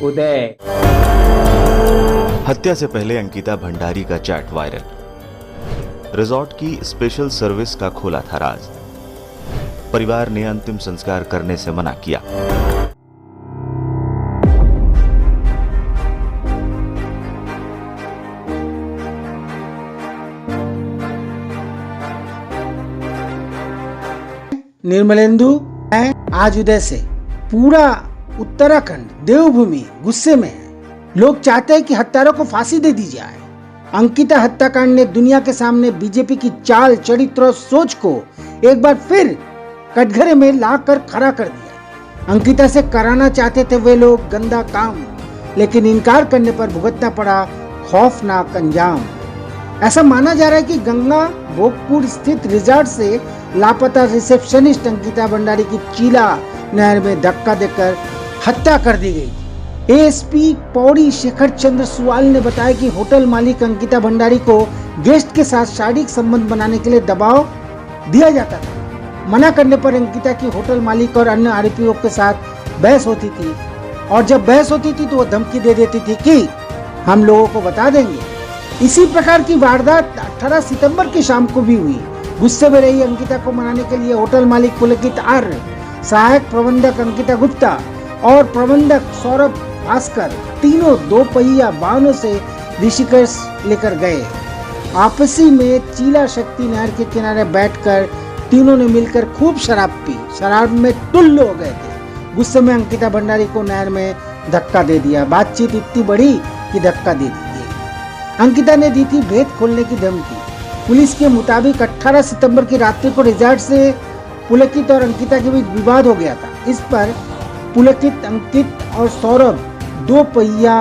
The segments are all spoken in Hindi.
उदय। हत्या से पहले अंकिता भंडारी का चैट वायरल। रिजॉर्ट की स्पेशल सर्विस का खोला था राज। परिवार ने अंतिम संस्कार करने से मना किया। निर्मलेंदु है आज उदय से पूरा उत्तराखंड देवभूमि गुस्से में है। लोग चाहते हैं कि हत्यारों को फांसी दे दी जाए। अंकिता हत्याकांड ने दुनिया के सामने बीजेपी की चाल, चरित्र और सोच को एक बार फिर कटघरे में लाकर खड़ा कर दिया। अंकिता से कराना चाहते थे वे लोग गंदा काम, लेकिन इनकार करने पर भुगतना पड़ा खौफनाक अंजाम। ऐसा माना जा रहा है कि गंगा भोगपुर स्थित रिजॉर्ट से लापता रिसेप्शनिस्ट अंकिता भंडारी की चीला नहर में धक्का देकर हत्या कर दी गई। एएसपी पौड़ी शेखर चंद्र सुवाल ने बताया कि होटल मालिक अंकिता भंडारी को गेस्ट के साथ शारीरिक संबंध बनाने के लिए दबाव दिया जाता था। मना करने पर अंकिता की होटल मालिक और अन्य आरोपियों के साथ बहस होती थी, और जब बहस होती थी तो वो धमकी दे देती थी कि हम लोगों को बता देंगे। इसी प्रकार की वारदात 18 सितंबर की शाम को भी हुई। गुस्से में रही अंकिता को मनाने के लिए होटल मालिक पुलकित आर्य, सहायक प्रबंधक अंकिता गुप्ता और प्रबंधक सौरभ भास्कर तीनों 2 पहिया वाहनों से ऋषिकेश लेकर गए। आपसी में चीला शक्ति नहर के किनारे बैठकर तीनों ने मिलकर खूब शराब पी। शराब में टुल्लू हो गए थे। गुस्से में अंकिता भंडारी को नहर में धक्का दे दिया। बातचीत इतनी बढ़ी कि धक्का दे दी। अंकिता ने दी थी भेद खोलने की धमकी। पुलिस के मुताबिक 18 सितंबर की रात्रि को रिजॉर्ट से पुलकित और अंकिता के बीच विवाद हो गया था। इस पर पुलकित, अंकित और सौरभ 2 पहिया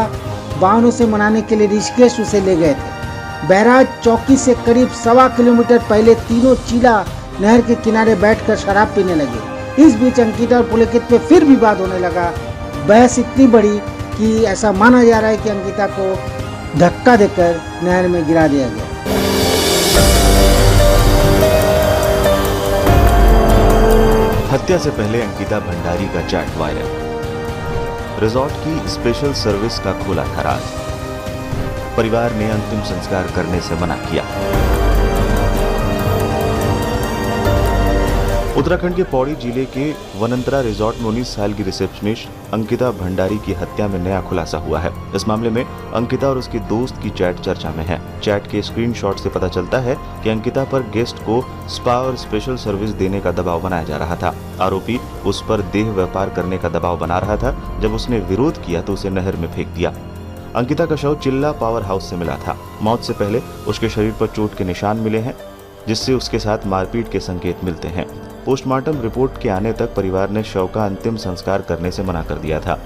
वाहनों से मनाने के लिए ऋषिकेश उसे ले गए थे। बैराज चौकी से करीब 1.25 किलोमीटर पहले तीनों चीला नहर के किनारे बैठकर शराब पीने लगे। इस बीच अंकिता और पुलकित पे फिर विवाद होने लगा। बहस इतनी बड़ी कि ऐसा माना जा रहा है कि अंकिता को धक्का देकर नहर में गिरा दिया गया। हत्या से पहले अंकिता भंडारी का चैट वायरल। रिजॉर्ट की स्पेशल सर्विस का खोला था राज। परिवार ने अंतिम संस्कार करने से मना किया। उत्तराखंड के पौड़ी जिले के वनंतरा रिजॉर्ट में 19 साल की रिसेप्शनिस्ट अंकिता भंडारी की हत्या में नया खुलासा हुआ है। इस मामले में अंकिता और उसके दोस्त की चैट चर्चा में है। चैट के स्क्रीनशॉट से पता चलता है कि अंकिता पर गेस्ट को स्पा और स्पेशल सर्विस देने का दबाव बनाया जा रहा था। आरोपी उस पर देह व्यापार करने का दबाव बना रहा था। जब उसने विरोध किया तो उसे नहर में फेंक दिया। अंकिता का शव चिल्ला पावर हाउस से मिला था। मौत से पहले उसके शरीर पर चोट के निशान मिले हैं, जिससे उसके साथ मारपीट के संकेत मिलते हैं। पोस्टमार्टम रिपोर्ट के आने तक परिवार ने शव का अंतिम संस्कार करने से मना कर दिया था।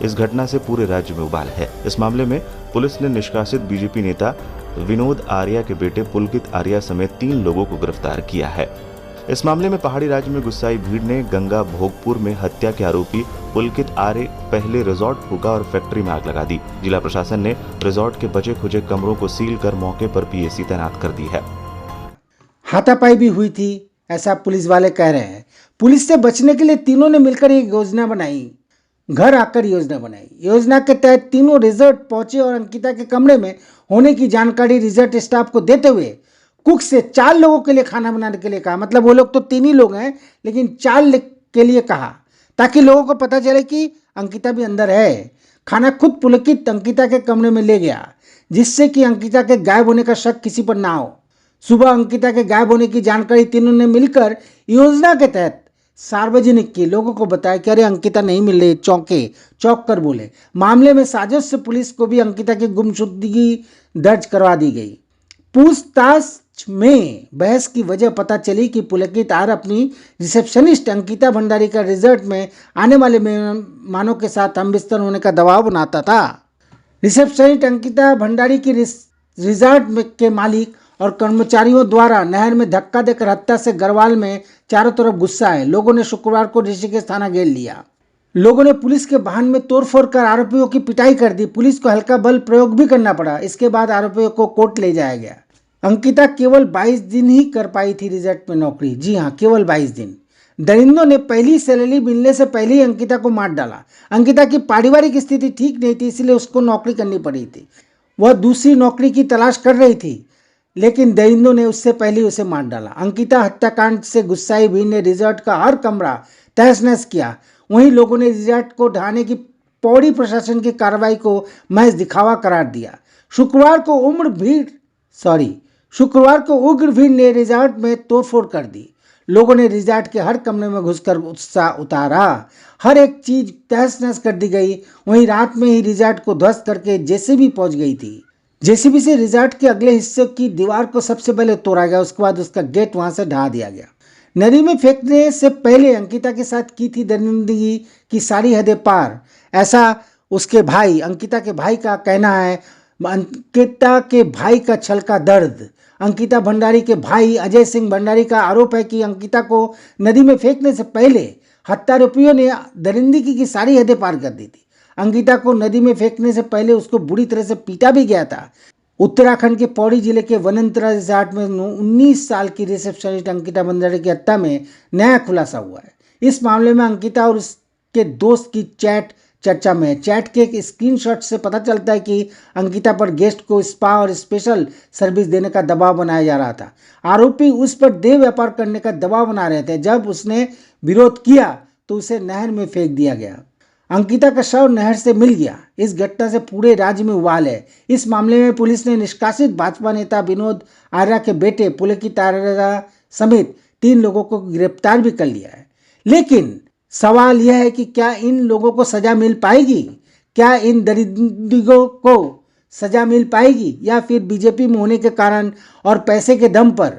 इस घटना से पूरे राज्य में उबाल है। इस मामले में पुलिस ने निष्कासित बीजेपी नेता विनोद आर्या के बेटे पुलकित आर्या समेत 3 लोगों को गिरफ्तार किया है। इस मामले में पहाड़ी राज्य में गुस्साई भीड़ ने गंगा भोगपुर में हत्या के आरोपी पुलकित आर्य पहले रिजॉर्ट फूका और फैक्ट्री में आग लगा दी। जिला प्रशासन ने रिजॉर्ट के बचे खुचे कमरों को सील कर मौके पर पीएसी तैनात कर दी है। हाथापाई भी हुई थी, ऐसा पुलिस वाले कह रहे हैं। पुलिस से बचने के लिए तीनों ने मिलकर एक योजना बनाई, घर आकर योजना बनाई। योजना के तहत तीनों रिजॉर्ट पहुंचे और अंकिता के कमरे में होने की जानकारी रिजॉर्ट स्टाफ को देते हुए कुक से 4 लोगों के लिए खाना बनाने के लिए कहा। मतलब वो लोग तो 3 ही लोग हैं, लेकिन 4 के लिए कहा, ताकि लोगों को पता चले कि अंकिता भी अंदर है। खाना खुद पुलकित अंकिता के कमरे में ले गया, जिससे कि अंकिता के गायब होने का शक किसी पर ना हो। सुबह अंकिता के गायब होने की जानकारी तीनों ने मिलकर योजना के तहत सार्वजनिक की। लोगों को बताया कि अरे अंकिता नहीं मिल रही। चौंक कर बोले। मामले में साजिश से पुलिस को भी अंकिता की गुमशुदगी दर्ज करवा दी गई। पूछताछ में बहस की वजह पता चली कि पुलकित आर्य अपनी रिसेप्शनिस्ट अंकिता भंडारी का रिजॉर्ट में आने वाले मेहमानों के साथ हमबिस्तर होने का दबाव बनाता था। रिसेप्शनिस्ट अंकिता भंडारी की रिजॉर्ट के मालिक और कर्मचारियों द्वारा नहर में धक्का देकर हत्या से गढ़वाल में चारों तरफ गुस्सा है। लोगों ने शुक्रवार को ऋषिकेश थाना घेर लिया। लोगों ने पुलिस के वाहन में तोड़फोड़ कर आरोपियों की पिटाई कर दी। पुलिस को हल्का बल प्रयोग भी करना पड़ा। इसके बाद आरोपियों को कोर्ट ले जाया गया। अंकिता केवल 22 दिन ही कर पाई थी रिजॉर्ट में नौकरी। जी हाँ, केवल 22 दिन। दरिंदों ने पहली सैलरी मिलने से पहले ही अंकिता को मार डाला। अंकिता की पारिवारिक स्थिति ठीक नहीं थी, इसलिए उसको नौकरी करनी पड़ी थी। वह दूसरी नौकरी की तलाश कर रही थी, लेकिन दरिंदों ने उससे पहले उसे मार डाला। अंकिता हत्याकांड से गुस्साई भीड़ ने रिजॉर्ट का हर कमरा तहस नहस किया। वहीं लोगों ने रिजॉर्ट को ढहाने की पौड़ी प्रशासन की कार्रवाई को महज दिखावा करार दिया। शुक्रवार को उग्र भीड़ ने रिजॉर्ट में तोड़फोड़ कर दी। लोगों ने रिजॉर्ट के हर कमरे में घुसकर उत्साह उतारा। हर एक चीज तहस नहस कर दी गई। वहीं रात में ही रिजॉर्ट को ध्वस्त करके जेसीबी पहुंच गई थी। जेसीबी से रिजॉर्ट के अगले हिस्से की दीवार को सबसे पहले तोड़ा गया, उसके बाद उसका गेट वहां से ढहा दिया गया। नदी में फेंकने से पहले अंकिता के साथ की थी दरिंदगी की सारी हदें पार, ऐसा उसके भाई अंकिता के भाई का कहना है। अंकिता के भाई का छल का दर्द। अंकिता भंडारी के भाई अजय सिंह भंडारी का आरोप है कि अंकिता को नदी में फेंकने से पहले हत्यारोपियों ने दरिंदगी की सारी हदें पार कर दी थी। अंकिता को नदी में फेंकने से पहले उसको बुरी तरह से पीटा भी गया था। उत्तराखंड के पौड़ी जिले के वनंतरा रिजॉर्ट में 19 साल की रिसेप्शनिस्ट अंकिता भंडारी की हत्या में नया खुलासा हुआ है। इस मामले में अंकिता और उसके दोस्त की चैट चर्चा में है। चैट के एक स्क्रीनशॉट से पता चलता है कि अंकिता पर गेस्ट को स्पा और स्पेशल सर्विस देने का दबाव बनाया जा रहा था। आरोपी उस पर देह व्यापार करने का दबाव बना रहे थे। जब उसने विरोध किया तो उसे नहर में फेंक दिया गया। अंकिता का शव नहर से मिल गया। इस घटना से पूरे राज्य में उबाल है। इस मामले में पुलिस ने निष्कासित भाजपा नेता विनोद आर्या के बेटे पुलकित आर्या समेत 3 लोगों को गिरफ्तार भी कर लिया है। लेकिन सवाल यह है कि क्या इन लोगों को सजा मिल पाएगी? क्या इन दरिंदों को सजा मिल पाएगी, या फिर बीजेपी में होने के कारण और पैसे के दम पर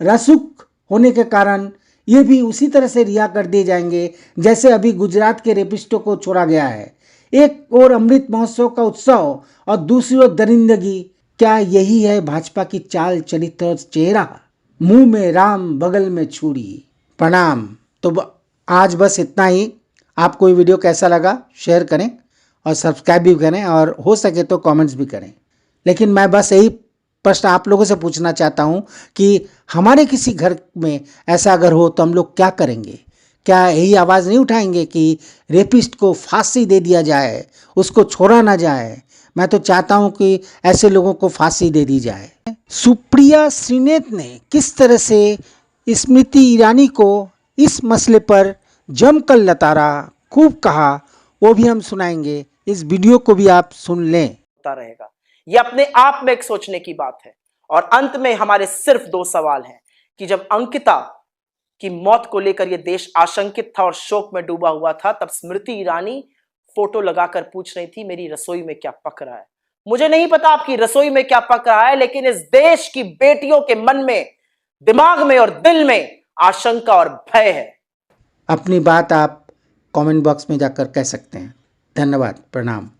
रसूख होने के कारण ये भी उसी तरह से रिहा कर दिए जाएंगे जैसे अभी गुजरात के रेपिस्टों को छोड़ा गया है। एक और अमृत महोत्सव का उत्सव और दूसरी ओर दरिंदगी। क्या यही है भाजपा की चाल, चरित्र और चेहरा? मुंह में राम बगल में छुरी। प्रणाम। तो आज बस इतना ही। आपको ये वीडियो कैसा लगा शेयर करें और सब्सक्राइब भी करें, और हो सके तो कमेंट्स भी करें। लेकिन मैं बस यही प्रश्न आप लोगों से पूछना चाहता हूं कि हमारे किसी घर में ऐसा अगर हो तो हम लोग क्या करेंगे? क्या यही आवाज़ नहीं उठाएंगे कि रेपिस्ट को फांसी दे दिया जाए, उसको छोड़ा ना जाए? मैं तो चाहता हूं कि ऐसे लोगों को फांसी दे दी जाए। सुप्रिया श्रीनेत ने किस तरह से स्मृति ईरानी को इस मसले पर जमकर लताड़ा, खूब कहा, वो भी हम सुनाएंगे। इस वीडियो को भी आप सुन लें। रहेगा ये अपने आप में एक सोचने की बात है। और अंत में हमारे सिर्फ 2 सवाल हैं कि जब अंकिता की मौत को लेकर यह देश आशंकित था और शोक में डूबा हुआ था, तब स्मृति ईरानी फोटो लगाकर पूछ रही थी मेरी रसोई में क्या पक रहा है। मुझे नहीं पता आपकी रसोई में क्या पक रहा है, लेकिन इस देश की बेटियों के मन में, दिमाग में और दिल में आशंका और भय है। अपनी बात आप कमेंट बॉक्स में जाकर कह सकते हैं। धन्यवाद। प्रणाम।